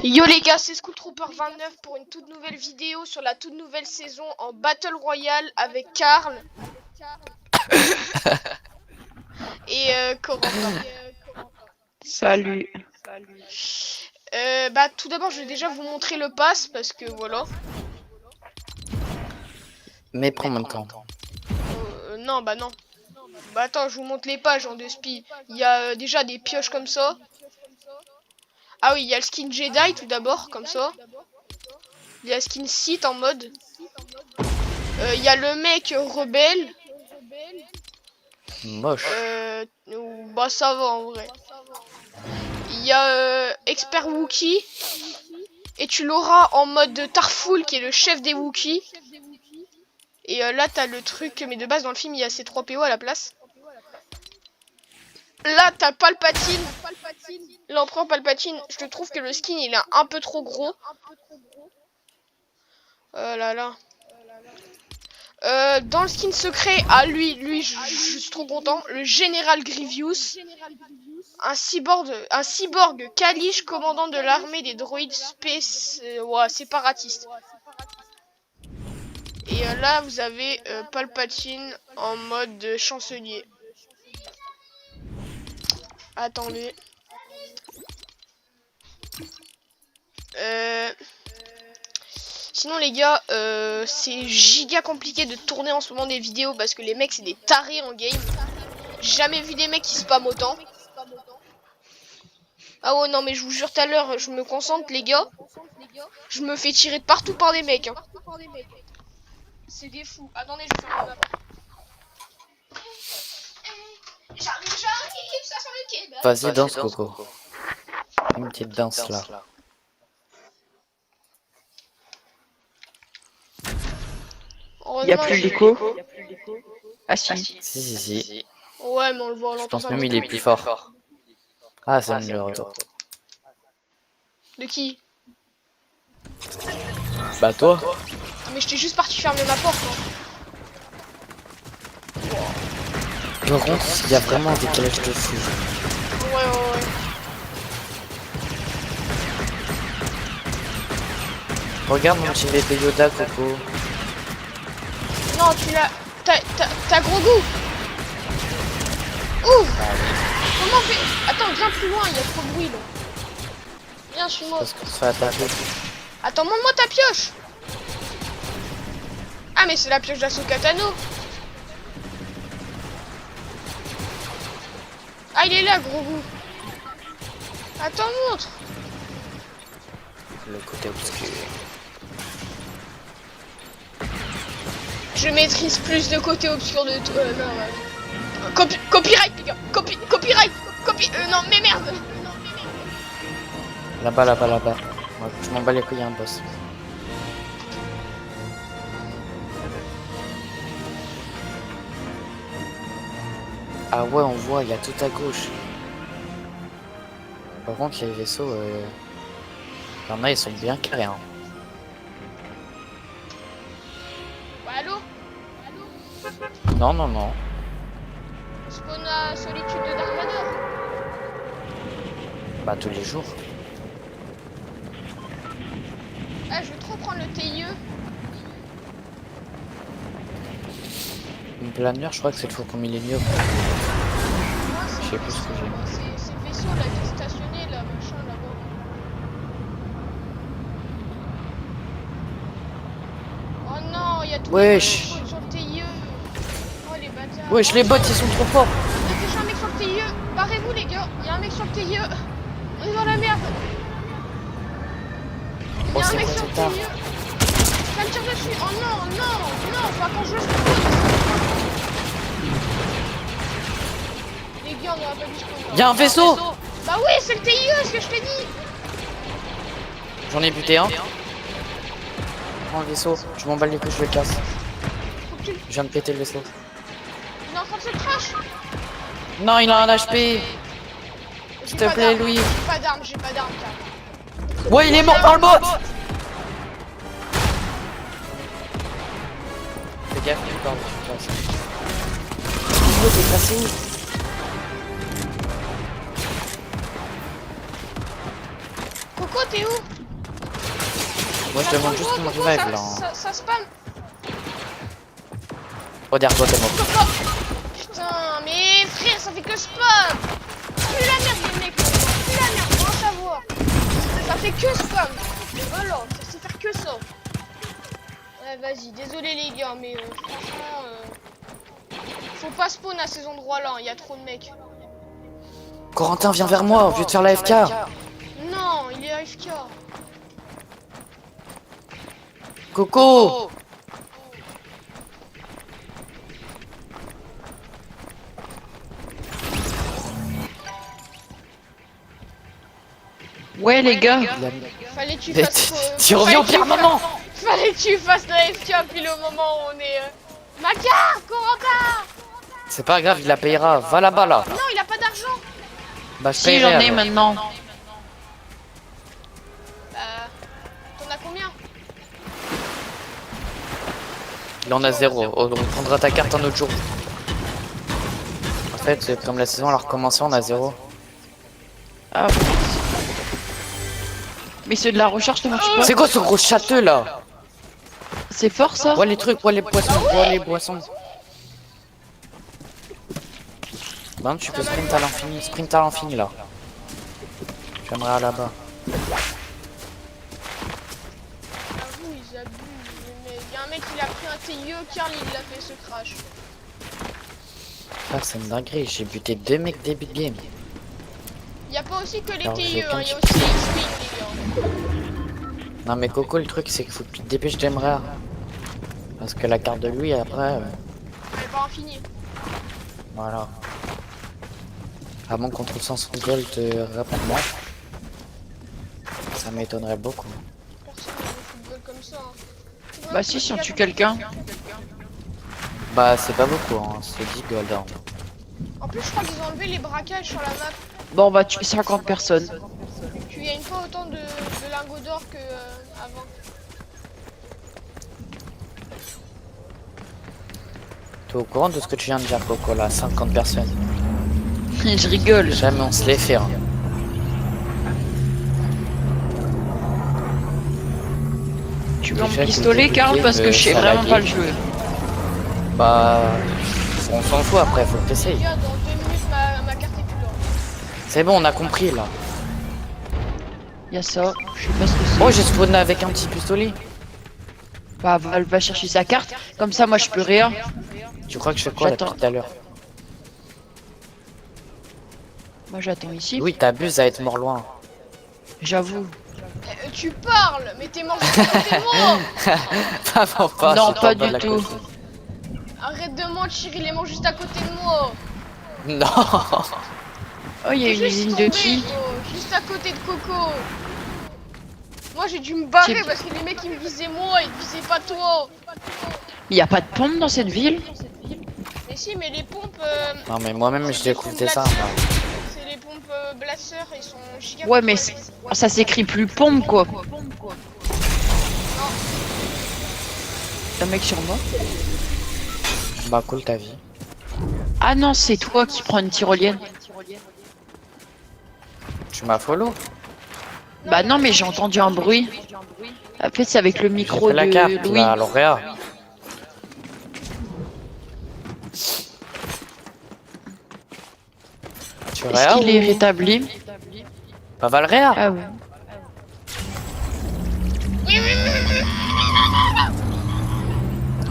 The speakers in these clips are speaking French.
Yo les gars, c'est Skull Trooper 29 pour une toute nouvelle vidéo sur la toute nouvelle saison en Battle Royale avec Karl et Corentin. Salut. Bah tout d'abord je vais déjà vous montrer le pass parce que voilà. Mais prends mon temps. Non bah non. Bah attends, je vous montre les pages en 2 spi. Il y a déjà des pioches comme ça. Ah oui, il y a le skin Jedi tout d'abord comme ça. Il y a le skin Sith en mode. Il y a le mec rebelle. Moche. Bah ça va en vrai. Il y a expert Wookie. Et tu l'auras en mode Tarful qui est le chef des Wookiees. Et là t'as le truc, mais de base dans le film il y a C3PO à la place. Là t'as Palpatine. L'empereur Palpatine. Je trouve que le skin il est un peu trop gros. Oh là là. Dans le skin secret, lui je suis trop content. Le général Grievous. Un cyborg Kalish, commandant de l'armée des droïdes séparatistes. Et là vous avez Palpatine en mode chancelier. Attendez. Sinon les gars, c'est giga compliqué de tourner en ce moment des vidéos parce que les mecs c'est des tarés en game. J'ai jamais vu des mecs qui spamment autant. Ah ouais non mais je vous jure tout à l'heure, je me concentre les gars. Je me fais tirer de partout par des mecs. Hein. C'est des fous. Attendez, je vais faire mon appart. J'arrive, ça sent le kebab. Vas-y, danse, Coco. Une petite danse là. Il n'y a plus l'écho. Ah si. Si. Ouais, mais on le voit, on Je l'entend pense pas. même il est plus fort. Ah, c'est le retour. De qui? Bah toi. Mais je t'ai juste parti fermer ma porte. Hein. Par contre, il y a vraiment des décalage de fou. Ouais. Regarde mon petit bébé Yoda, Coco. Non, tu l'as... T'as gros goût. Ouf. Comment on fait? Attends, viens plus loin, il y a trop de bruit là. Viens, suis-moi. Parce qu'on se fait attaquer. Attends, montre-moi ta pioche. Ah, mais c'est la pioche d'Ahsoka Tano. Ah, il est là, gros goût. Attends, montre. Le côté obscur. Je maîtrise plus de côté obscur de toi. Non, ouais. Copyright, les gars. Copyright. Non, mais merde. Là-bas. Ouais, je m'en bats les couilles, il y a un boss. Ah ouais, on voit, il y a tout à gauche. Par contre, les vaisseaux, il y en a, ils sont bien carrés. Hein. Bah, allô? Non. Spawn à solitude de Dark Vador. Bah tous les jours. Ah, je veux trop prendre le TIE. Une planeur, je crois que c'est le Faucon Millennium. Moi, Je sais plus ce que j'ai. c'est le vaisseau là qui est stationné là, machin là-bas. Oh non, il y a tout Wesh. sur le TIE. Oh les bâtards. Wesh, les bots ils sont trop forts. Il y a déjà un mec sur le TIE. Barrez-vous les gars. Il y a un mec sur le TIE. On est dans la merde. Il y a un mec sur le TIE. Ça me tire dessus. Oh non, faut attendre je les gars, on aurait pas dû se prendre. Y'a un vaisseau. Bah oui, c'est le TIE, ce que je t'ai dit. J'en ai buté un. Prends le vaisseau. Je m'en bats les couilles, je le casse. Faut que tu... Je viens de péter le vaisseau. Il est en train de se crash. Non, il a un HP. S'il te plaît, Louis. J'ai pas d'arme, car. Ouais, il est mort par le bot. Fais gaffe, tu parles, tu passes. Le bot est passé où? Coco, t'es où? Moi je demande juste qu'on me revive là. Ça spam. Oh derrière toi t'es mort. Putain, mais frère, ça fait que spam. Plus la merde les mecs, plus la merde, on va savoir. Ça fait que spam. Voilà, ça sait faire que ça. Ouais, vas-y, désolé les gars, mais franchement, faut pas spawn à ces endroits-là, il y a trop de mecs. Corentin viens vers moi, je vais te faire la FK. Non, il est AFK. Coco. Ouais les gars. Fallait que tu Mais fasses. tu reviens au pire moment. Fallait que tu fasses la FK pile au moment où on est. Ma carte, Corentin. C'est pas grave, il la payera. Va là-bas là. Non, il a pas d'argent. Bah je Si payerai, j'en ai alors. maintenant. T'en as combien? Il en a 0. Oh, on prendra ta carte un autre jour. En fait, comme la saison elle a recommencé, on a 0. Ah. Mais ceux de la recherche ne marchent pas. C'est quoi ce gros château là? C'est fort ça. Ouais les trucs, ouais les poissons, ouais les boissons. Ben tu peux sprint à l'infini là. J'aimerais aller là-bas. J'avoue, ils abusent. Mais il y a un mec qui a pris un TIE, Karl il l'a fait ce crash. Ah c'est une dinguerie, j'ai buté 2 mecs début de game. Il y a pas aussi que les Alors, TIE, j'ai hein, qu'un il y a petit- aussi les X-Wing, les gars. Non mais Coco le truc c'est qu'il faut que tu te dépêches d'Emra. Parce que la carte de lui après, Elle est pas infinie. voilà. À moins qu'on trouve 500 gold rapidement. Ça m'étonnerait beaucoup. Personne ne joue football comme ça. Hein. Bah si on tue quelqu'un. Bah c'est pas beaucoup, hein. C'est 10 gold. Hein. En plus, je crois qu'ils ont enlevé les braquages sur la map. Bon on va tuer 50 personnes. Tu gagnes pas autant de lingots d'or que avant. T'es au courant de ce que tu viens de dire Coco là, 50 personnes. Je rigole. Jamais on se les fait. Hein. Tu veux mon Déjà, pistolet que Karl parce que je sais ça vraiment laguait. pas le jouer. Bah on s'en fout après, faut que Les t'essayes. gars, dans 2 minutes, ma carte est plus là. C'est bon, on a compris là. Y'a ça. Je sais pas ce que c'est. Oh j'ai spawné avec un petit pistolet. Bah va chercher sa carte. Comme ça moi je peux rien. Tu crois que je fais quoi là J'attends. tout à l'heure? Moi j'attends ici. Oui t'abuses à être mort loin. J'avoue. Tu parles, mais t'es mort juste à côté de moi. Pas, Non, j'étais pas en bas de la du tout. côte. Arrête de mentir, il est mort juste à côté de moi. Non. Oh y'a une Juste usine de tombé, qui? gros, juste à côté de Coco. Moi j'ai dû me barrer C'est- parce que les mecs ils me visaient moi, ils visaient pas toi. Y a pas de pompe dans cette ville? Mais si, mais les pompes. Non mais moi-même je c'est des découvre pompes ça. Blaster. moi. C'est les pompes Blaster, ils sont giga. Ouais mais ça s'écrit plus pompe quoi. Un mec sur moi? Bah cool ta vie. Ah non c'est toi qui prends une tyrolienne. Tu m'as follow? Bah non mais j'ai entendu un bruit. En fait c'est avec le J'ai micro fait la de carte Louis. là, à l'Oréa. Tu Est-ce Réa qu'il est ou... rétabli? Pas Valréa? Ah ouais.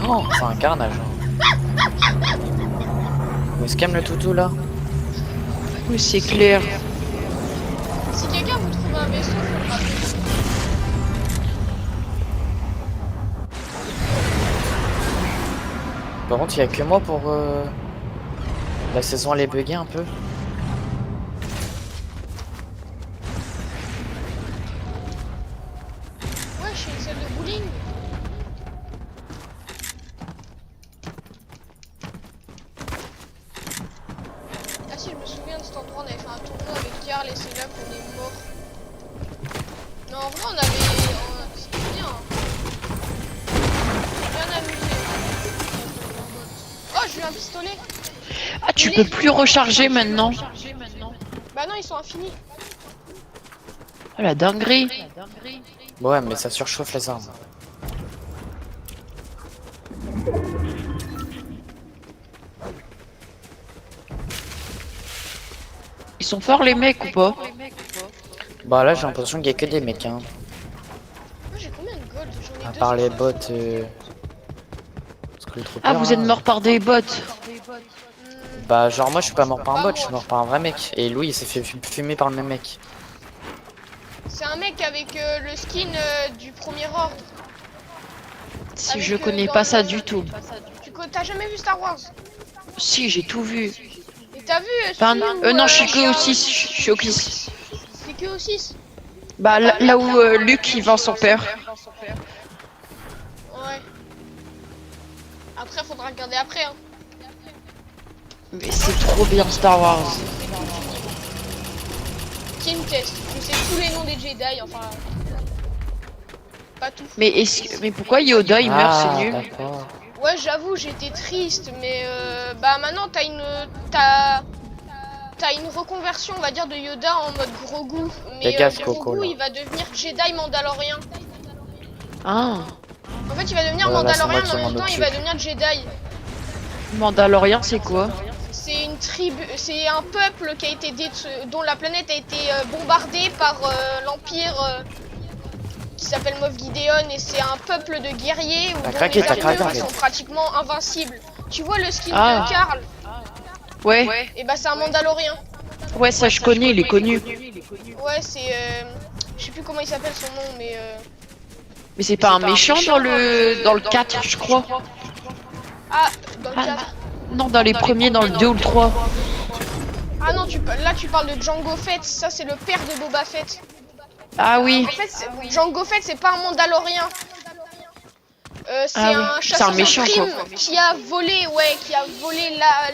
Oh, c'est un carnage. Où est-ce qu'aime le toutou là? Oui c'est clair. Si quelqu'un vous trouve un vaisseau, faut le rappeler. Par contre, il y a que moi pour la saison elle est buggée un peu. Ouais, je suis une salle de bowling. Ah si, je me souviens de cet endroit, on avait fait un tournoi avec Karl et c'est là qu'on est mort. Non, en vrai, on avait. C'était bien. Hein. Bien amusé. Oh, j'ai eu un pistolet. Ah tu peux plus recharger maintenant. Bah non, ils sont infinis. Oh la dinguerie. Ouais, mais ça surchauffe les armes. Ils sont forts les mecs ou pas? Bah là, j'ai l'impression qu'il y a que des mecs, hein. Moi j'ai combien de gold? J'en ai À deux. part les bots. Parce que le Ah, trooper, vous là, êtes mort par des bots. Bah, genre, moi, je suis pas mort par un Pas bot, je suis moi. mort par un vrai mec. Et Louis, il s'est fait fumer par le même mec. C'est un mec avec le skin du premier ordre. Si Avec, je connais dans pas le- ça du tout. T'as jamais vu Star Wars? Si, j'ai tout vu. Et t'as vu Enfin, celui où, non, je suis il y que a au un- 6. Je suis au 6. C'est que au 6. Bah, là où Luke il vend son père. Ouais. Après, faudra regarder après. Hein. Mais c'est trop bien Star Wars. Team test. Je sais tous les noms des Jedi, enfin. Pas tout. Mais pourquoi Yoda il meurt, c'est nul? D'accord. Ouais, j'avoue, j'étais triste, mais bah maintenant t'as une reconversion, on va dire, de Yoda en mode Grogu. Mais Fais gaffe, Coco, Grogu, là. il va devenir Jedi Mandalorien. Ah, En fait, il va devenir Voilà, c'est Mandalorien, moi mais qui en même m'en temps, il va occupe. devenir Jedi. Mandalorian c'est quoi? C'est une tribu, c'est un peuple qui a été dont la planète a été bombardée par l'Empire qui s'appelle Moff Gideon, et c'est un peuple de guerriers où T'as dont craqué, les t'as craqué, armures arrête. sont pratiquement invincibles. Tu vois le skin Ah. de Karl? Ouais, Et bah c'est un Mandalorien. ouais, ça je connais, il est connu. Ouais, c'est je sais plus comment il s'appelle son nom, mais Mais c'est pas un méchant dans le 4, je crois. ah, dans le Ah, 4. non, dans les premiers, dans le 2 ou le 3. Ah non, là tu parles de Jango Fett, ça c'est le père de Boba Fett. Ah oui, En fait, Jango Fett, c'est pas un Mandalorien. C'est Ah oui, un c'est un chasseur de méchant, primes quoi. qui a volé,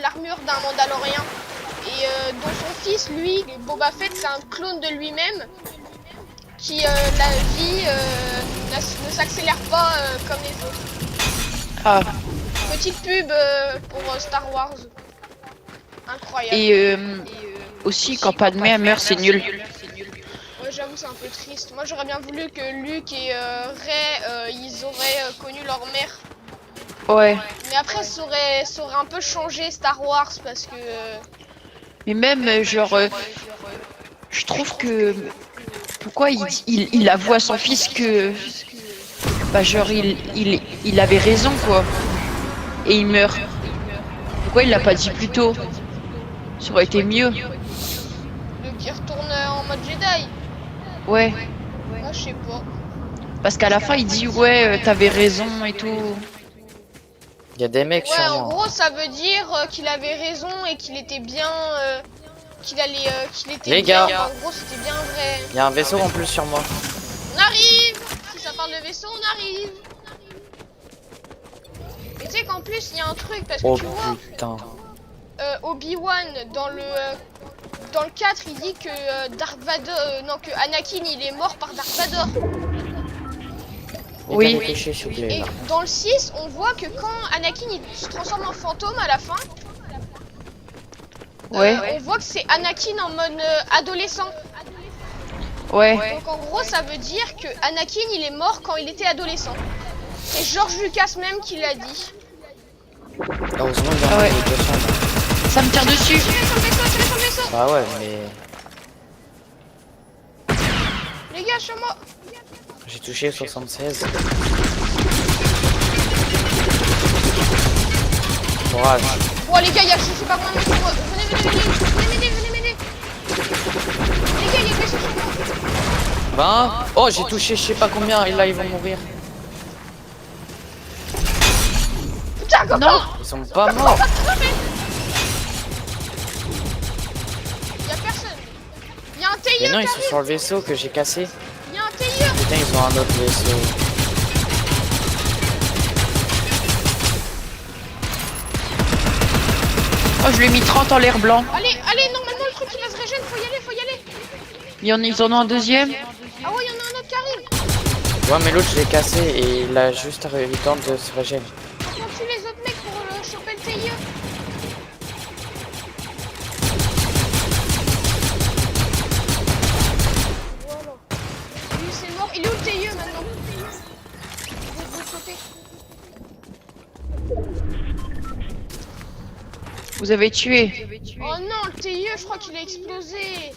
l'armure d'un Mandalorien. Et dont son fils, lui, Boba Fett, c'est un clone de lui-même. Qui, la vie ne s'accélère pas comme les autres. ah. Petite pub pour Star Wars. Incroyable. Et aussi, quand Padmé meurt, c'est nul. Ouais, j'avoue, c'est un peu triste. Moi, j'aurais bien voulu que Luke et Rey, ils auraient connu leur mère. Ouais. Mais après, ça aurait un peu changé Star Wars parce que... Mais même, genre, je trouve que... Pourquoi il avoue à son fils que... Bah genre, il avait raison, quoi. Et il meurt. Pourquoi il l'a pas dit plus tôt? Ça aurait été mieux. Luke, il retourne en mode Jedi. Ouais. Moi, je sais pas. Parce qu'à la fin, il dit, ouais, t'avais raison et tout. Il y a des mecs Ouais, sur en moi. gros, ça veut dire qu'il avait raison et qu'il était bien... qu'il était Les bien. gars. En gros, c'était bien vrai. Il y a un vaisseau en plus sur moi. On arrive! Si ça parle de vaisseau, on arrive! Et tu sais qu'en plus, il y a un truc, parce que Oh tu vois, putain. Obi-Wan, dans le 4, il dit que Dark Vador... non, que Anakin, il est mort par Dark Vador. Oui. Mettez les clichés, s'il vous plaît, Et là. dans le 6, on voit que quand Anakin il se transforme en fantôme à la fin, Ouais. on voit que c'est Anakin en mode adolescent. Ouais. Donc en gros, ça veut dire que Anakin il est mort quand il était adolescent. C'est George Lucas même qui l'a dit. Heureusement, il y en Ah a ouais. des 200, là. Ça me tire dessus. Tirez sur le vaisseau, tirez sur le vaisseau. Bah ouais, mais Les gars, sur moi. j'ai touché 76. Courage. Bon les gars, il y a je sais pas combien de vaisseaux sur moi. Venez m'aider. Les gars, il y a des vaisseaux sur moi. 20. Oh, j'ai touché je sais pas combien et là ils vont mourir. Putain, copain. Non. Ils sont pas morts. Il y a personne. Il y a un Mais tailleur non, qui ils sont arrive. sur le vaisseau que j'ai cassé. Il y a un tailleur. Putain, ils ont un autre vaisseau. Oh, je lui ai mis 30 en l'air blanc. Allez, normalement le truc il va se régénérer, faut y aller. Ils en ont un deuxième. Ah ouais, il y en a un autre qui arrive. Ouais, mais l'autre je l'ai cassé et il a juste eu le temps de se régénérer. On tue les autres mecs pour choper le tailleur. Voilà. Lui c'est mort. Il est où le tailleur Vous avez tué. Oh non, le TIE, je crois qu'il a explosé.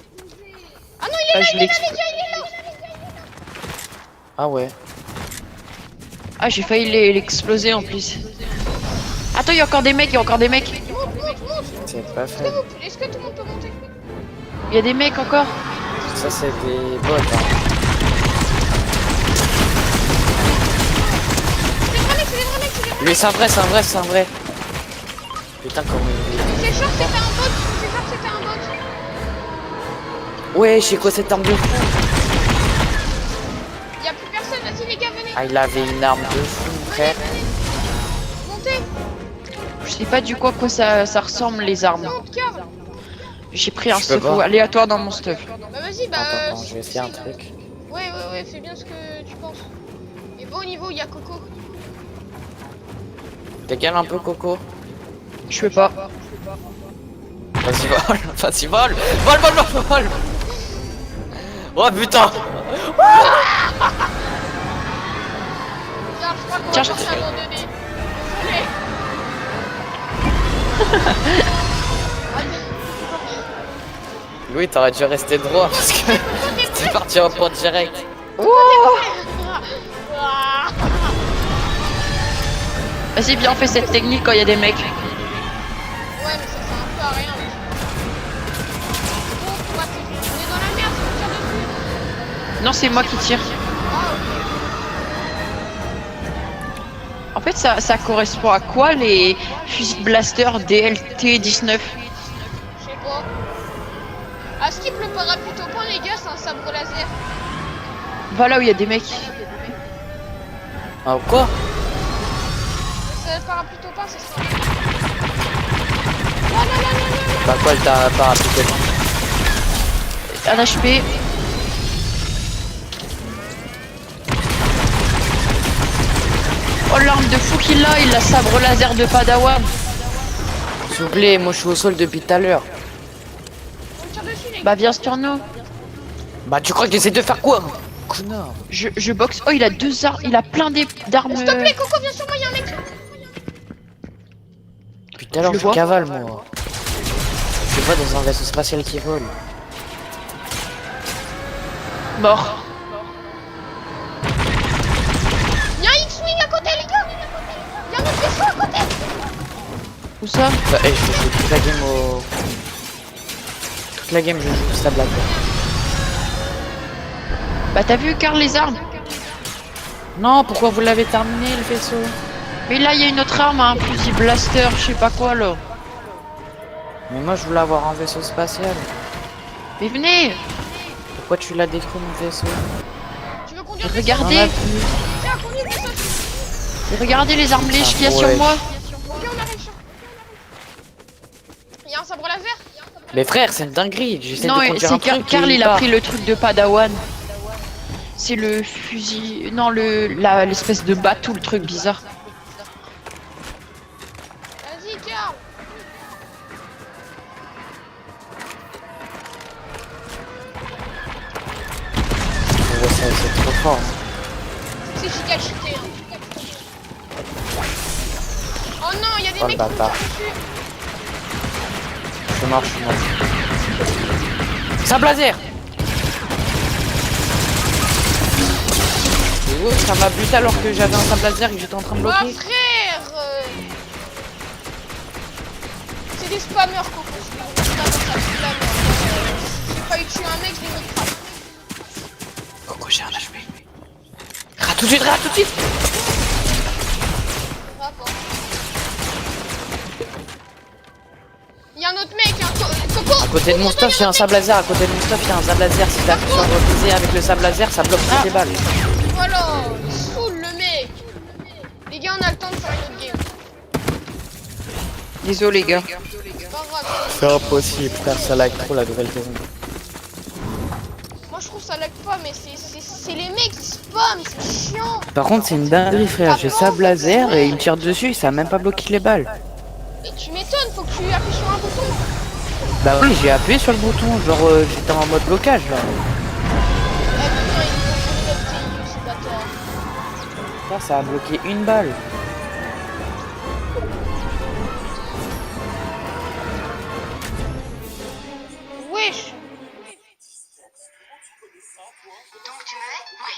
Ah non, il est Ah, là, je il est l'ai là, les gars, il est là. Ah ouais. Ah, j'ai failli l'exploser en plus. Attends, il y a encore des mecs, il y a encore des mecs. Monte, monte, monte. C'est pas fait. Est-ce que tout le monde peut monter? Il y a des mecs encore. Ça c'est des bots. Hein. C'est des vrais mecs, c'est des vrais mecs, c'est des vrais mecs. Lui c'est un vrai, c'est un vrai, c'est un vrai. Putain comment il C'est sûr que c'était un bot, c'est sûr que c'était un bot. est. Ouais, c'est quoi cette arme de fou? Y'a plus personne, vas-y les gars, venez. Ah il avait une arme de fou frère. Montez, Je sais pas du quoi ça ressemble les armes. monte, Karl. J'ai pris un Je peux stuff pas. aléatoire dans mon stuff. Bah vas-y, bah... Attends, je vais essayer un truc. Ouais, fais bien ce que tu penses. Et bon, au niveau, il y a Coco. Dégale un peu Coco. Je peux pas. Vas-y vole, vas-y vole. Vole, vole, vole, vole. Oh putain. Karl, je crois qu'on Tiens, va devoir t'abandonner. Désolé. Louis t'aurais dû rester droit parce que t'es parti en point direct. Ah. Vas-y, viens, on fait cette technique quand il y a des mecs. Ouais, mais ça sert un peu à rien. Mais... Bon, on est dans la merde, on tire dessus. Non, c'est moi qui tire. Ah, ok. En fait, ça correspond à quoi les fusils blaster DLT-19? Je sais pas. Ah, skip le parapluie au point, les gars, c'est un sabre laser. Va là où il y a des mecs. Ah quoi? C'est le parapluie au point, c'est ça. Là. Bah quoi elle t'a pas appliqué? Un HP. Oh, l'arme de fou qu'il a, il a sabre laser de Padawan. S'il vous plaît, moi je suis au sol depuis tout à l'heure. On tire dessus, les gars. Bah, viens sur nous. Bah tu crois qu'il essaie de faire quoi? Connard. Je boxe. Oh, il a deux armes. Il a plein d'armes. S'il te plaît, Coco, viens sur moi, y'a un mec. Depuis tout à l'heure Je le je vois. cavale moi. Je vois dans un vaisseau spatial qui vole. Mort. Y'a un X-Wing à côté, les gars. Y'a un autre vaisseau à côté. Où ça? Bah, je joue toute la game au... Toute la game je joue ça blague. Bah, t'as vu, Karl, les armes? Non, pourquoi vous l'avez terminé le vaisseau? Mais là, il y a une autre arme, un fusil blaster, je sais pas quoi, là. Mais moi je voulais avoir un vaisseau spatial. Mais venez. Pourquoi tu l'as détruit mon vaisseau? Tu veux conduire le vaisseau? Regardez. Tiens, conduis le vaisseau. Regardez les armes lèches qu'il y a Ah, sur ouais. moi. Ok, on a réussi. Y'a un sabre laser. Mais frère, c'est une dinguerie. J'essaie de Non, conduire un c'est truc. Karl, et il a part. pris le truc de Padawan. C'est le fusil... Non, l'espèce de bateau, le truc bizarre. Vas-y, Karl. Ouais, c'est trop fort. C'est giga cheaté. Hein. Oh non, y'a des Oh, le mecs qui me bâtard. tirent dessus. Je marche, je marche. Sable laser! Oh, ça m'a buté alors que j'avais un sable laser et que j'étais en train de Bah bloquer. frère c'est des spammers, Coco. C'est des gros spammers. J'ai failli tuer un mec, je l'ai mis crap. Coco, j'ai un HP. Rate tout de suite, rate tout de suite! Rapport. Y'a un autre mec, hein. Coco. À côté de mon stuff, il y a un sable laser. À côté de mon stuff, il y a un sable laser. Si t'appuies sur refuser avec le sable laser, ça bloque toutes les balles. Voilà, il saoule le mec. Les gars, on a le temps de faire une autre game. Désolé, les gars. C'est pas grave. C'est impossible, frère, ça lag trop la nouvelle saison. Moi je trouve ça lag pas, mais c'est les mecs qui spam, c'est chiant. Par contre, c'est une dinguerie, frère. J'ai sable laser et il me tire dessus, ça a même pas bloqué les balles. Et tu m'étonnes, faut que tu appuies sur un bouton. Bah oui, j'ai appuyé sur le bouton, genre j'étais en mode blocage là. Eh putain, ils ont volé notre TIE, ce bâtard. Là, ça a bloqué une balle. Donc tu me hais? Oui.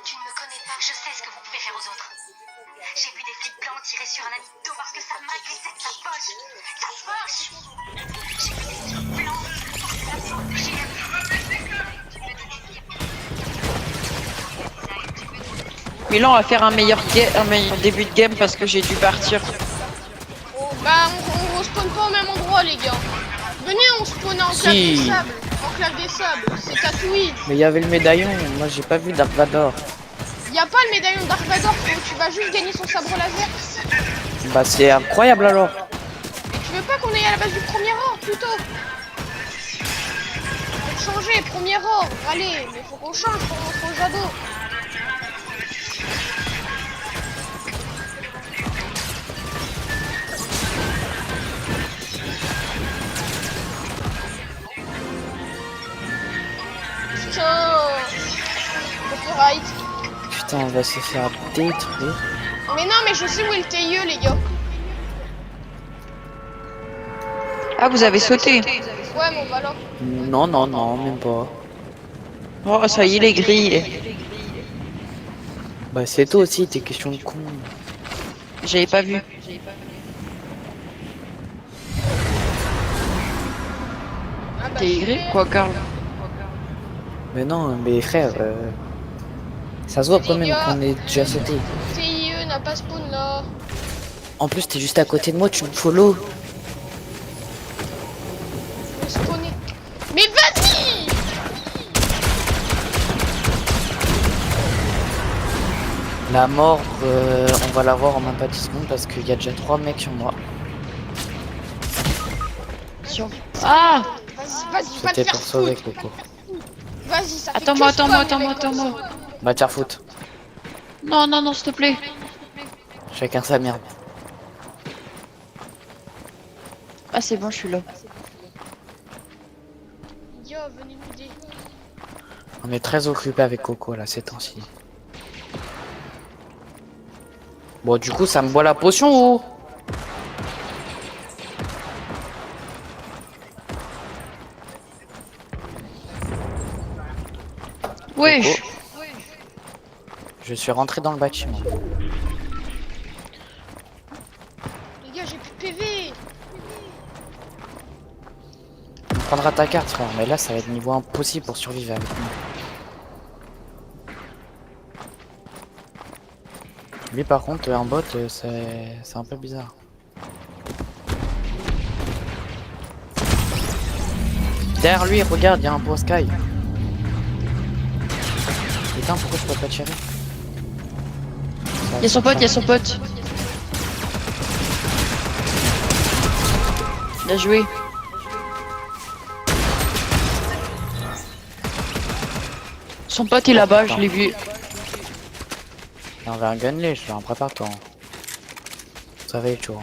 Tu ne me connais pas, je sais ce que vous pouvez faire aux autres. J'ai vu des flics blancs tirer sur un ami d'eau parce que sa main glissait de sa poche. Ça se moche. J'ai vu des flics blancs porter la porte de GM. Milan va faire un meilleur début de game parce que j'ai dû partir. Oh, bah, on respawn pas au même endroit, les gars. Venez, on spawn en claque des Si. sables. En claque des sables. C'est Tatooine. Mais il y avait le médaillon, moi j'ai pas vu Dark Vador. Y a pas le médaillon de Dark Vador, tu vas juste gagner son sabre laser. Bah c'est incroyable alors. Et tu veux pas qu'on aille à la base du premier ordre plutôt? Faut changer, premier ordre, allez, mais faut qu'on change pour montrer aux ados. Putain, copyright. Putain, on va se faire détruire. Mais non, mais je sais où est le TIE, les gars. Ah, vous avez sauté. Ouais, mon voilà. Non, non, non, même pas. Oh, ça y est, il est grillé. Bah c'est toi aussi, tes questions de con. J'avais pas vu. Ah bah, T'es super. aigri? Quoi, Karl? Mais non, mais frère, ça se voit quand même qu'on est déjà sauté. TIE n'a pas spawn là. En plus, t'es juste à côté de moi, tu me follow. Faut spawner. Mais vas-y! La mort, on va la voir en même pas 10 secondes parce qu'il y a déjà 3 mecs sur moi. Ah! Vas-y, va te C'était faire pour sauver foutre. Coco. Vas-y, ça fait Attends-moi, que spam attends-moi, avec attends-moi, toi. attends-moi. Bah te faire foutre. Non, non, non, s'il te plaît. Chacun sa merde. Ah, c'est bon, je suis là. Yo, venez m'aider. On est très occupé avec Coco là ces temps-ci. Bon du coup ça me boit la potion ou? Wesh! Coco. Je suis rentré dans le bâtiment. Les gars, j'ai plus de PV. On prendra ta carte frère, mais là ça va être niveau impossible pour survivre avec nous. Lui par contre un bot c'est un peu bizarre. Derrière lui regarde, il y a un beau sky. Putain pourquoi je peux pas tirer? Il y a son pote, il y a son pote. Bien joué. Son pote est là-bas, je l'ai vu. On avait un gunlay, je l'en prépare toi. Ça va être chaud.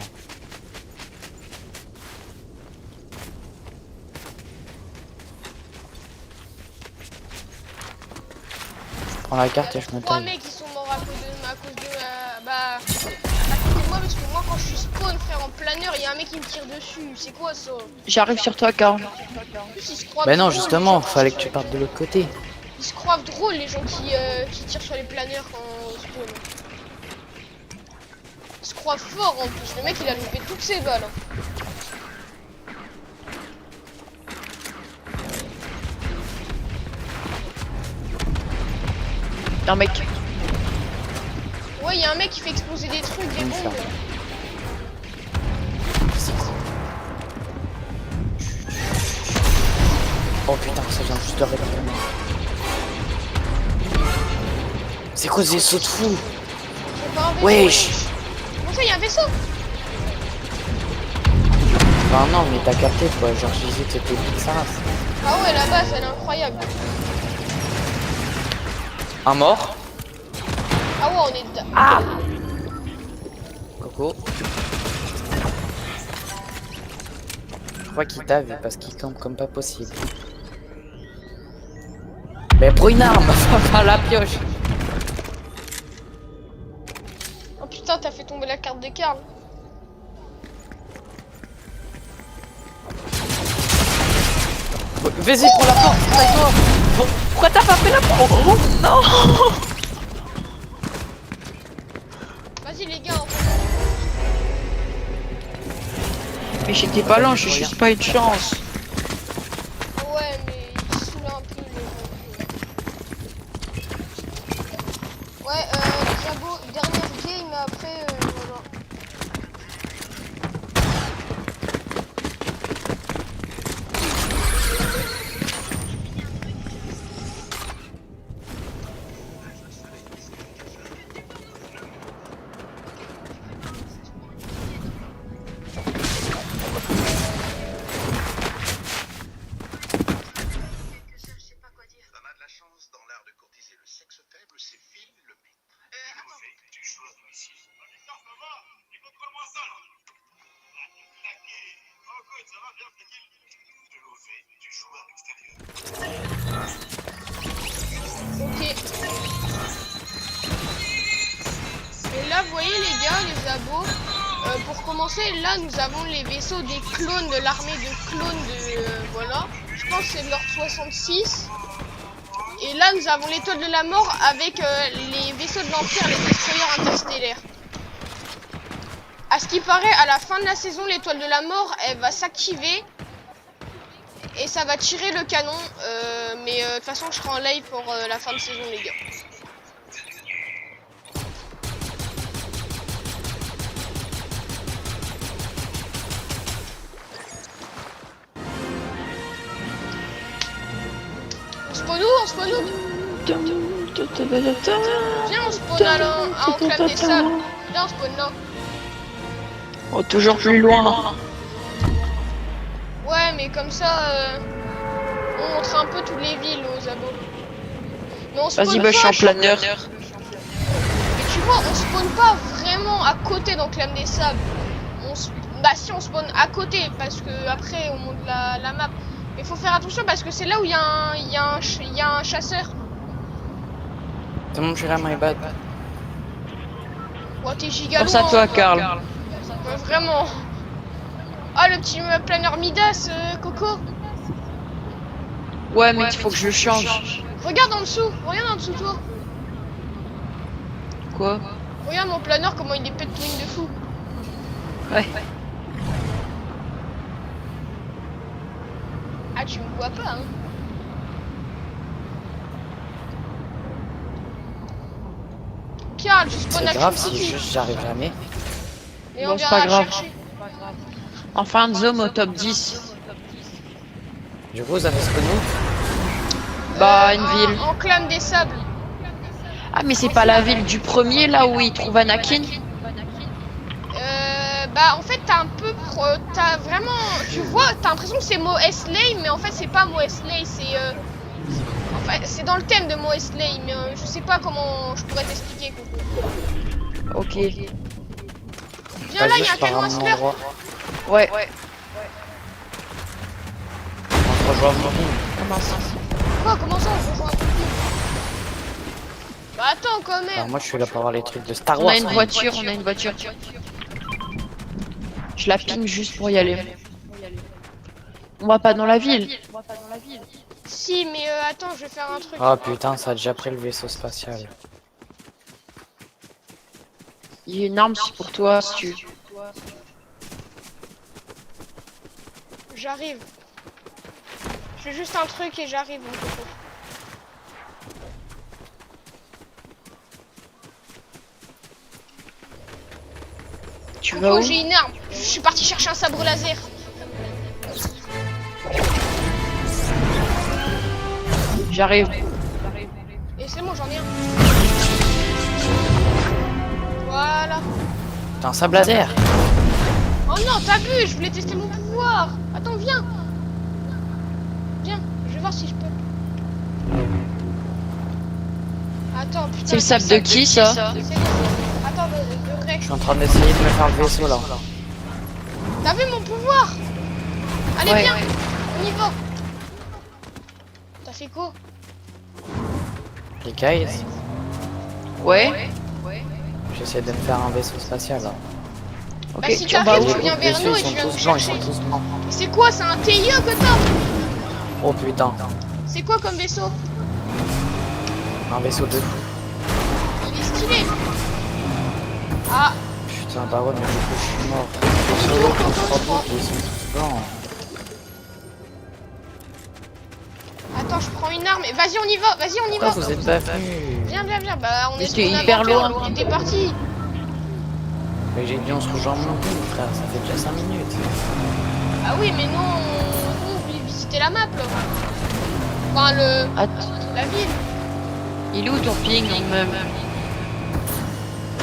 Je prends la carte et je me 3 taille. mecs qui sont morts à cause de bah, à cause de moi, parce que moi quand je suis spawn, frère, en planeur, il y a un mec qui me tire dessus. C'est quoi ça? J'arrive sur toi, Karl. En plus, ils se croient Bah non drôles, justement, les gens fallait que tu partes de l'autre côté. Ils se croient drôles, les gens qui tirent sur les planeurs quand on spawn. Ils se croient fort en plus. Le mec, il a loupé toutes ses balles. Hein. Un mec. Ouais, il y a un mec qui fait exploser des trucs, des Une bombes. ferme. Là. Oh putain, ça vient juste de réveiller. C'est quoi ces sauts de fou? C'est pas un vaisseau. Wesh. Comment ça, il y a un vaisseau? Bah non mais t'as capté quoi, genre j'ai dit que c'était Pixar. Ah ouais, la base, elle est incroyable. Un mort. Ah ouais, on est dedans. Coco. Je crois qu'il t'a vu parce qu'il campe comme pas possible. Mais prends une arme, enfin la pioche. Oh putain, t'as fait tomber la carte de Karl. Vas-y, prends la porte, taille-toi. pourquoi t'as pas fait la promo? Non. Vas-y les gars, Mais j'étais pas lent, j'ai juste pas eu de chance. ouais, mais il saoule un peu le. Ouais, Diabo, dernière game, mais après, voilà. On a de la chance dans l'art de courtiser le sexe faible, c'est Phil le mec. Tu joues à domicile. Putain, ça va. Il faut prendre-moi ça, là. Oh, good, ça va bien, tranquille. De l'eau fait, tu joues à l'extérieur. Ok. Et là, vous voyez les gars, les abos. Pour commencer, là, nous avons les vaisseaux des clones de l'armée de clones de... voilà. Je pense que c'est de l'ordre 66. Et là, nous avons l'étoile de la mort avec les vaisseaux de l'Empire, les destroyers interstellaires. À ce qui paraît, à la fin de la saison, l'étoile de la mort, elle va s'activer. Et ça va tirer le canon. Mais de toute façon, je serai en live pour la fin de saison, les gars. On spawn où? On spawn où? Viens, on spawn à Enclave des Sables. Viens, on spawn là. Oh, toujours plus loin. Ouais, mais comme ça, on montre un peu toutes les villes aux abos. Mais on spawn Vas-y, bah je suis en planeur. Mais tu vois, on spawn pas vraiment à côté d'Enclave des Sables. Bah si, on spawn à côté, parce que après on monte la map. Mais faut faire attention parce que c'est là où il y a un chasseur. C'est bon, je suis là, my bad. Ouais, t'es giga Pense à loin, toi, hein. Karl. Ouais, vraiment. Ah, le petit planeur Midas, Coco. Ouais, mais il faut que je change. Regarde en dessous, toi. Quoi? Regarde mon planeur, comment il est pète twin de fou. Ouais. Ah, tu me vois pas, hein. Karl, je spawn C'est à grave Team si City. juste j'arrive jamais. Et Bon, on c'est viendra pas grave. chercher. En fin de zone au top 10. Du coup, vous avez ce que nous. Bah, une ville. Enclave des Sables. Ah, mais c'est pas la ville du premier, là où il trouve Anakin? Bah en fait t'as un peu t'as vraiment, tu vois, t'as l'impression que c'est Mos Eisley, mais en fait c'est pas Mos Eisley, c'est en fait c'est dans le thème de Mos Eisley, mais je sais pas comment je pourrais t'expliquer, Coco. Ok. Viens là, il y a un canon à se faire. Ouais. On se rejoint au ring. Quoi, comment ça on rejoint un peu plus? Bah attends quand Alors même. moi, je suis là pour voir les trucs de Star On Wars. a une voiture, on a une voiture. Je la ping juste pour y aller. On va pas dans la ville. Si, mais attends, je vais faire un truc. Oh putain, ça a déjà pris le vaisseau spatial. Il y a une arme, c'est pour toi si tu. J'arrive. Je fais juste un truc et j'arrive, mon Coco. Tu vas Coco, où? j'ai une arme. Je suis parti chercher un sabre laser. J'arrive. Et c'est bon, j'en ai un. Voilà. T'as un sable laser. Oh non, t'as vu, je voulais tester mon pouvoir. Attends, viens. Viens, je vais voir si je peux. Attends, putain. C'est le sable de qui, ça? C'est bon. Attends, de vrai. Je suis en train d'essayer de me faire le vaisseau là. T'as vu mon pouvoir? Allez, Ouais. viens. On y va. T'as fait quoi? Les guys, Ouais. j'essaie de me faire un vaisseau spatial là. Ok, Bah, si tu vas t'arrives, où? tu viens Les vers nous vaisseaux, et ils tu sont viens nous tous blancs, ils chercher. sont tous blancs. C'est quoi? C'est un TIE que t'as? Oh putain. C'est quoi comme vaisseau? Un vaisseau de fou. Il est stylé. Ah, Putain, bah ouais, mais du coup, je suis mort. Les solos contre 3 bouts, ils sont tous blancs. attends, je prends une arme. Vas-y, on y va. Vas-y, on y Pourquoi va. vous êtes pas venus? Viens, viens, viens. Bah, on est C'était on a hyper manqué, loin. On était parti. Mais j'ai dit on se rejoint mon frère, ça fait déjà 5 minutes. Ah oui, mais nous, on voulait visiter la map, là. Enfin, Attends, la ville. il est où ton ping même?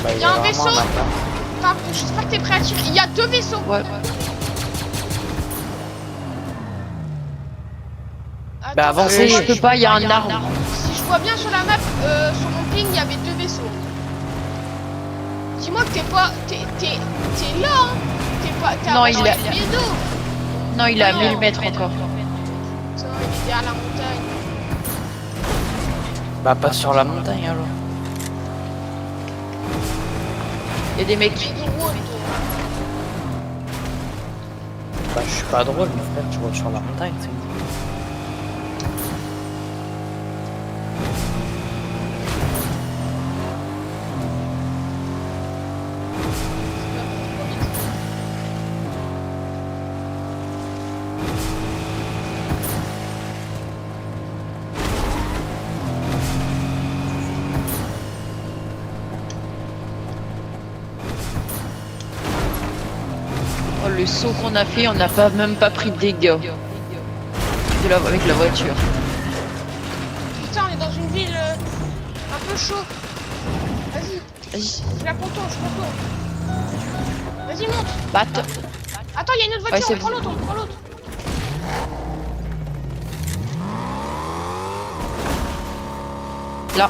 Bah, Il y a un vraiment vaisseau. map, là. Enfin, j'espère que t'es prêt à tirer. Il y a 2 vaisseaux. Ouais. Attends, Bah, avancez. moi, Je peux pas, il y a un arbre. Si je vois bien sur la map, sur mon ping, il y avait 2 vaisseaux. Dis-moi que t'es pas... T'es là, hein. T'es Non, à il 20 a- pieds d'eau. Non, il est à 1000 mètres encore. Putain, il est derrière la montagne. Bah, pas sur la montagne alors. Il y a des mecs. Il est drôle, toi. Bah, je suis pas drôle, mon frère, tu vois sur la montagne, c'est Oh, le saut qu'on a fait, on n'a pas même pas pris de dégâts avec la voiture. Putain, on est dans une ville un peu chaud. Vas-y, Vas-y. je la contourne, je contourne. Vas-y, monte. Bah, attends. Attends, il y a une autre Ouais, voiture, c'est on prend bon. l'autre, on prend l'autre. Là.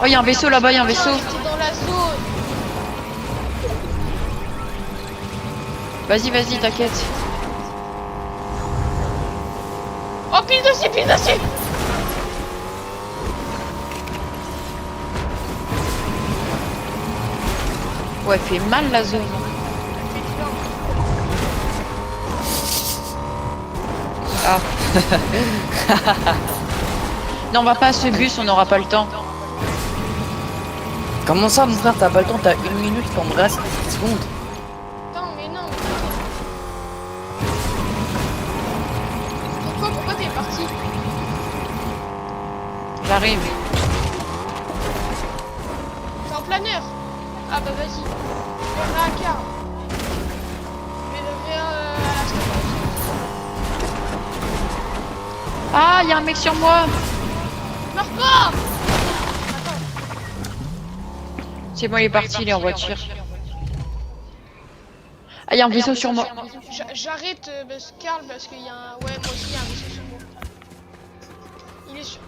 Oh, il y a un vaisseau là-bas, il y a un vaisseau. Putain, j'étais dans la zone. Vas-y, vas-y, t'inquiète. Oh, pile d'acier, pile d'acier. Ouais, fait mal la zone. Ah. Non, on va pas à ce bus, on n'aura pas le temps. Comment ça, mon frère, t'as pas le temps, t'as 1 minute pour me rester 10 secondes. Putain, mais non. Pourquoi t'es parti? J'arrive. T'es en planeur. Ah bah vas-y. Je vais à car. Je vais à la station. Ah, il y a un mec sur moi. Meurs pas. C'est bon, il est parti, il est en voiture. Ah, il y a un vaisseau sur moi. J'arrête Carl parce qu'il y a un... Ouais, moi aussi, il y a un vaisseau sur moi. Il est sur...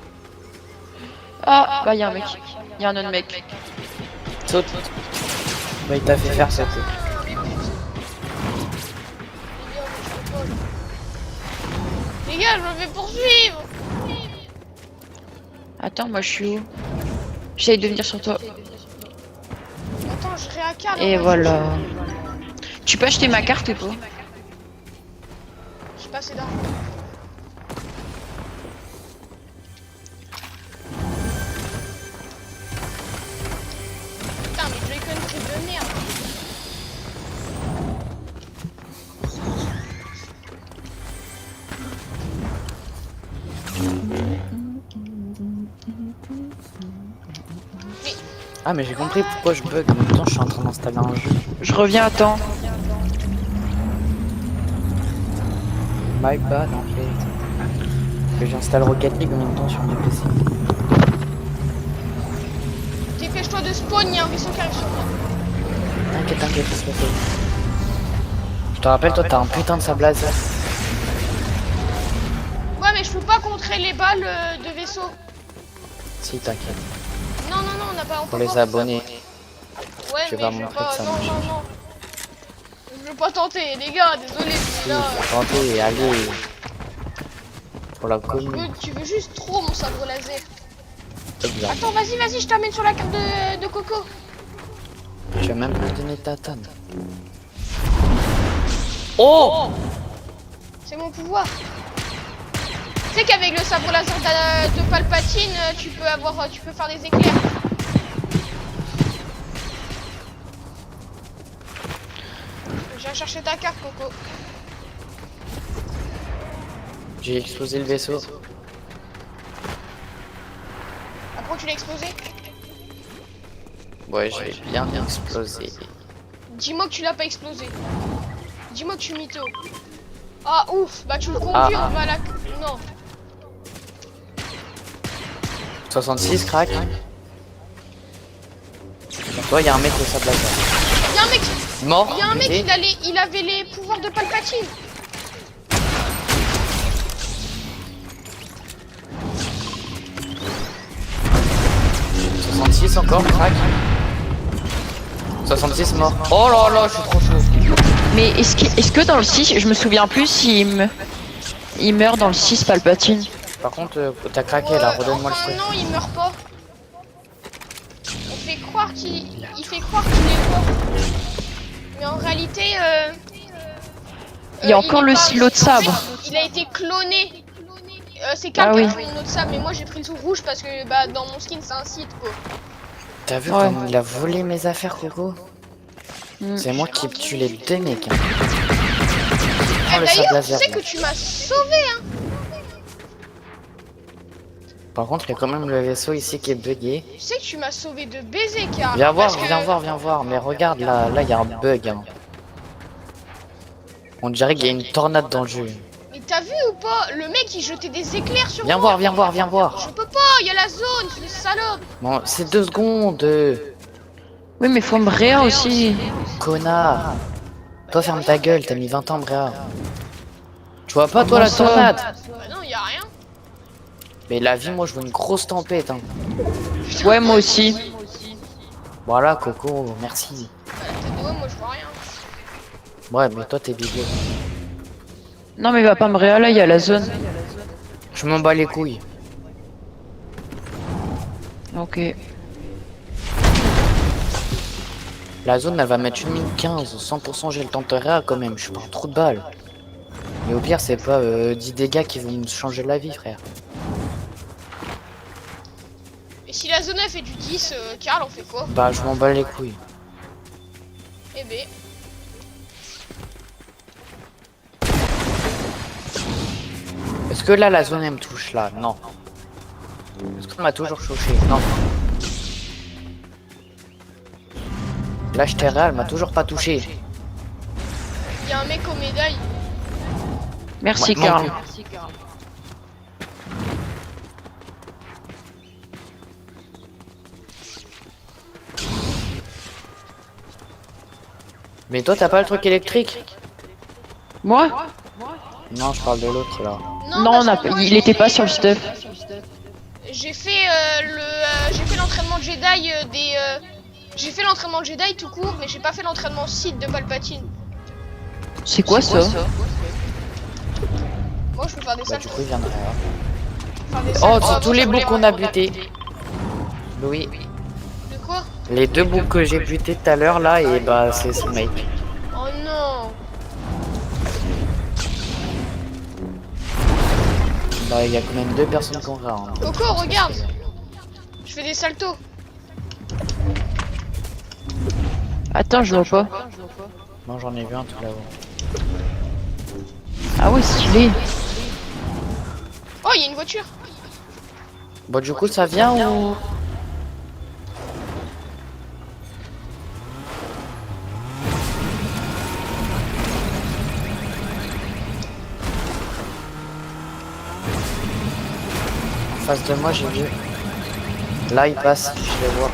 Ah, bah, il y a un mec. Il y a un autre mec. Saute. Bah, il t'a fait faire sauter. Ah, mais putain. Les gars, je me fais poursuivre. Attends, moi je suis où? J'essaye de venir sur toi. Attends, je serai à Carl. Et voilà. Tu peux acheter ma carte ou pas? J'ai pas assez d'argent. Putain, mais Joy-Con c'est de merde. Ah, mais j'ai compris pourquoi je bug. En même temps, je suis en train d'installer un jeu. Je reviens à temps. My bad, en fait. Que j'installe Rocket League en même temps sur mon PC. Dépêche-toi de spawn, il y a un vaisseau qui arrive sur moi. T'inquiète, t'inquiète, c'est pas fait. Je te rappelle, toi, t'as un putain de sable laser. Ouais, mais je peux pas contrer les balles de vaisseau. Si, t'inquiète. Non, non, non, on n'a pas... Pour les abonnés. Ouais, Tu mais vas je veux montrer pas... que ça Non, marche. non, non. Je veux pas tenter, les gars, désolé, Si, mais là... faut tenter et aller. Pour la commune. Tu veux juste trop mon sabre laser. Exact. Attends, vas-y, vas-y, je t'amène sur la carte de Coco. Tu vas même me donner ta tonne. Oh! C'est mon pouvoir. Tu sais qu'avec le sabre laser de Palpatine, tu peux faire des éclairs. Je viens chercher ta carte, Coco. J'ai explosé le vaisseau. Après, tu l'as explosé? Ouais, je l'ai bien explosé. Dis-moi que tu l'as pas explosé. Dis-moi que tu mytho. Ah ouf, bah tu le conduis, on va la... Non. 66 crack. Toi, il y a un mec au sable laser. Y'a un mec, Mort. y'a un mec, buté. il avait les pouvoirs de Palpatine. « 66 encore, crack. 66 mort. Oh là là, je suis trop chaud. Mais est-ce que dans le 6, je me souviens plus s'il il meurt dans le 6 Palpatine. Par contre, t'as craqué là, redonne-moi le enfin, truc. non, il meurt pas. On fait croire qu'il fait croire qu'il est mort. Mais en réalité, Il y a encore est pas- l'autre en fait, sabre. il a été cloné. C'est Cal Ah qui a oui. pris une autre sabre, mais moi j'ai pris le tout rouge parce que bah, dans mon skin c'est un site quoi. T'as vu Ouais. comment il a volé mes affaires, Coco? Mm. C'est moi qui ai tué les deux mecs. Hein. Eh, Prends le sable d'ailleurs, tu laser. sais là. que tu m'as sauvé hein. Par contre, il y a quand même le vaisseau ici qui est bugué. Tu sais que tu m'as sauvé de baiser car. Viens voir, parce que- viens voir. Mais regarde, là, il y a un bug. Hein. On dirait qu'il y a une tornade dans le jeu. Mais t'as vu ou pas? Le mec il jetait des éclairs sur Viens moi. voir. Je peux pas, il y a la zone, c'est des salopes. Bon, c'est 2 secondes. Oui, mais faut me réa aussi. Connard. Toi, ferme ta gueule, t'as mis 20 ans, Bréa. Tu vois pas, toi, Comment la ça tornade? Bah non, y a rien. Mais la vie, moi, je veux une grosse tempête. Hein. Ouais, moi aussi. Voilà, Coco, merci. Bah, la tête de ouais, moi je vois rien. Ouais, mais toi, t'es bébé. Non, mais va pas me réa, là, il y a la zone. Je m'en bats les couilles. Ok. La zone, elle va mettre 1 minute 15. 100%, j'ai le temps de réa quand même. Je suis pas un trou de balle. Mais au pire, c'est pas 10 dégâts qui vont me changer la vie, frère. Et si la zone elle fait du 10, Karl, on fait quoi? Bah, je m'en bats les couilles. Eh ben. Est-ce que là, la zone, elle me touche, là? Non. Est-ce qu'on m'a toujours touché? Non. Là, je t'ai réa, elle m'a toujours pas touché. Y a un mec aux médailles. Merci, Ouais, non Karl. plus. Mais toi, t'as pas le truc électrique? Moi? Non, je parle de l'autre, là. Non, parce on a que moi, il était pas sur le stuff. J'ai fait j'ai fait l'entraînement Jedi j'ai fait l'entraînement Jedi tout court, mais j'ai pas fait l'entraînement Sith de Palpatine. C'est quoi ça? Moi je peux faire des Bah, saltos. du coup, il viendrait. Faire des Oh, saltos c'est avant tous les sur bouts qu'on a butés. Louis, De quoi? les 2 bouts que j'ai butés tout à l'heure, là, et bah, c'est son mec. Oh non. Bah, il y a quand même 2 personnes qu'on a. Hein. Coco, regarde. Je fais des saltos. Attends, je vois pas. Non, j'en ai vu un tout là-haut. Ah ouais, stylé. Oh, il y a une voiture. Bon, du coup, ça vient ou... En face de moi, j'ai vu. Là, ils passent, je les vois.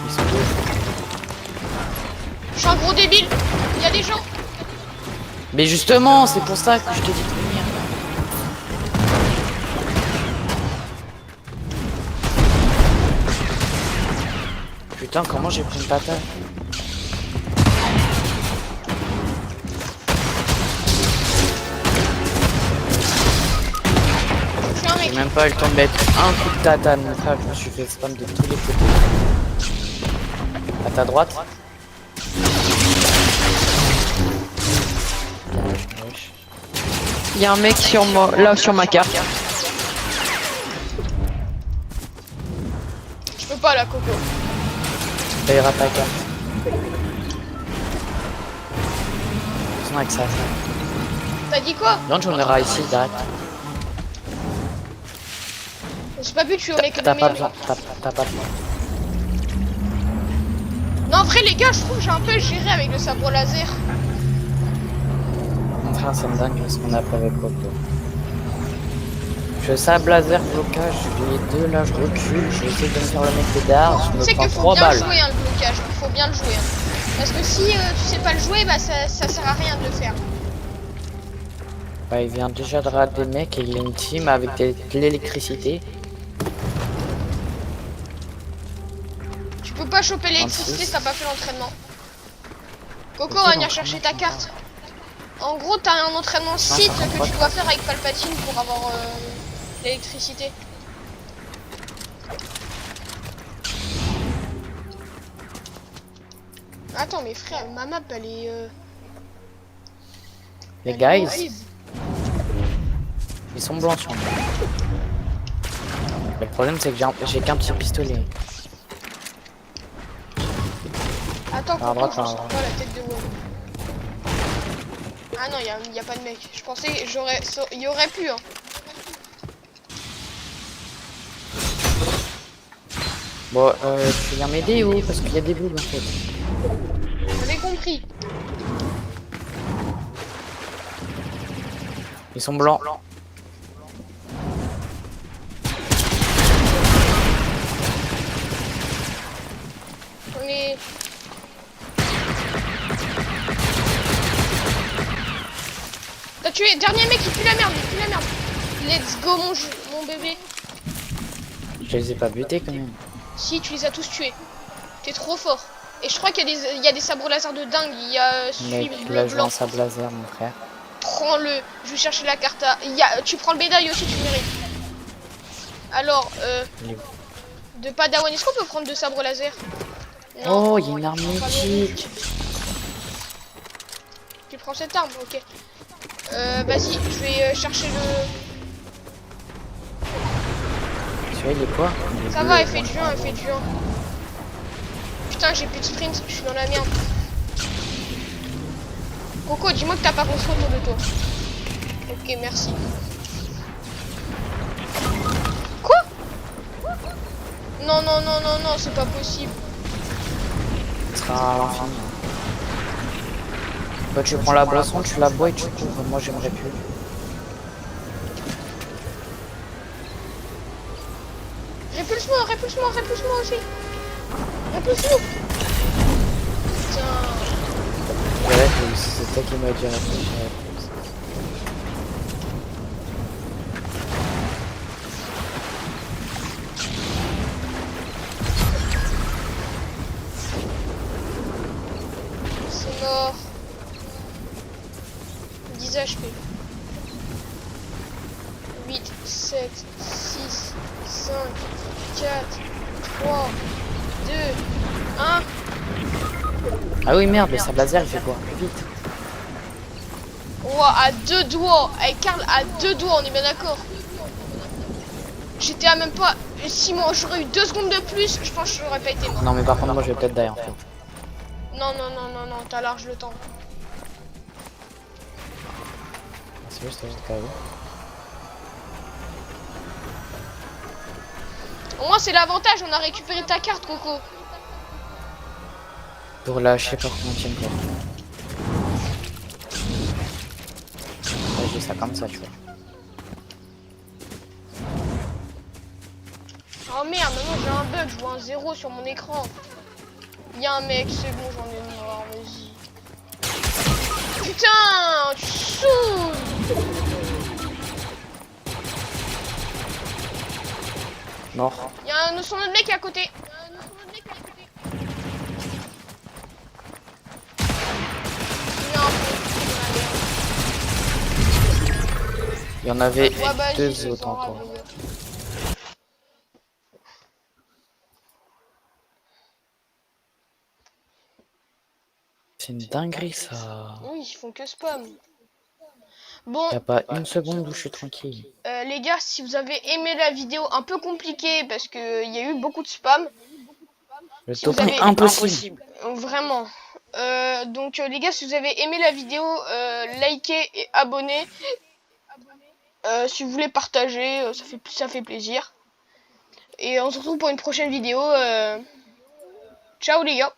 Ils sont deux. Je suis un gros débile. Il y a des gens. Mais justement, c'est pour ça que je te dis de venir. Putain, comment j'ai pris une patate? Je suis un J'ai mec. même pas eu le temps de mettre un coup de tatane, mon frère, je me suis fait spam de tous les côtés. À ta droite. Wesh. Il y a un mec sur moi, là sur ma carte. Je peux pas, la Coco. Ça ira ta carte. Sinon avec ça. T'as dit quoi? Non, tu en auras ici direct. J'ai pas pu tuer au mec T'as de pas mes- besoin. T'as pas besoin. Non, en vrai, les gars, je trouve que j'ai un peu géré avec le sabre laser. Mon frère, c'est dingue ce qu'on a fait avec Coco. Je sable laser blocage, les deux là je recule, je essaie de me faire le mec de derrière, je Tu me sais prends qu'il faut 3 bien balles. jouer, hein, le blocage. Il faut bien le jouer. Hein. Parce que si tu sais pas le jouer, bah ça sert à rien de le faire. Bah, il vient déjà de rater des mecs et il a une team avec de l'électricité. Tu peux pas choper l'électricité 26. si t'as pas fait l'entraînement. Coco, Ok, va venir donc, chercher comment ta tu carte. En gros, t'as un entraînement site ça que tu dois faire avec Palpatine pour avoir l'électricité. Attends, mais frère, ma map elle est. Les elle est guys, horrible. ils sont blancs sur moi. Le problème c'est que j'ai qu'un petit pistolet. Attends, Par Coco, droite, je par ressens droite. pas la tête de WoW. Ah non, y a pas de mec. Je pensais que y aurait pu, hein. Bon, tu viens m'aider ou parce qu'il y a des bougs en fait. J'avais compris. Ils sont blancs. On est. T'as tué, dernier mec, il pue la merde, il pue la merde. Let's go, mon bébé. Je les ai pas butés quand même. Si, tu les as tous tués. T'es trop fort. Et je crois qu'il y a des sabres laser de dingue. Il y a celui Mec, bleu là je blanc. lance un laser mon frère. Prends-le. Je vais chercher la carte à. Tu prends le bédaille aussi, tu mérites. Alors, Il est où? de Padawan, est-ce qu'on peut prendre deux sabres laser? Non. Oh, il y a une arme Pas mythique. Tu prends cette arme, ok. Vas-y, je vais chercher le. Celui-là il est quoi? Il est Ça bleu, va, bon, effet de je juin, sais effet pas. de juin. Putain, j'ai plus de sprint, je suis dans la merde. Coco, dis-moi que t'as pas construit autour de toi. Ok, merci. Quoi? Non, non, non, non, non, c'est pas possible. Ce sera à l'infini. Bah, tu prends la boisson, tu la bois et tu couvres. Moi j'aimerais plus. Répulse-moi, répulse-moi, répulse-moi aussi. Répulse-nous. Putain. Ouais, c'est toi qui m'as dit réfléchir. C'est mort. 10 HP. 8, 7, 6, 5, 4, 3, 2, 1. Ah oui merde, le sable laser il fait quoi? Vite. Ouah, à deux doigts. Avec Karl, à deux doigts, on est bien d'accord. J'étais à même pas. Si moi j'aurais eu 2 secondes de plus, je pense que j'aurais pas été mort. Non mais par contre moi je vais peut-être die en fait. Non, non, non, non, non, t'as large le temps. C'est juste KO. Au moins, c'est l'avantage, on a récupéré ta carte, Coco. Pour la je sais pas combien de fois. Ouais, j'ai ça comme ça tu vois. Oh merde, maintenant j'ai un bug, je vois un 0 sur mon écran. Y'a un mec, c'est bon, j'en ai marre, vas-y. Putain, tu saoules. Mort. Y'a son autre mec à côté. Il y a un peu. Il y en avait Ouais, bah, deux j'y autres sens encore. grave. C'est une dinguerie ça. Oui, ils font que spam. Bon, Y a pas une seconde où je suis tranquille. les gars, si vous avez aimé la vidéo un peu compliquée parce que il y a eu beaucoup de spam, Le si vous top 1 est avez impossible. vraiment. Donc les gars, si vous avez aimé la vidéo, likez et abonnez. Si vous voulez partager, ça fait plaisir. Et on se retrouve pour une prochaine vidéo. Ciao les gars.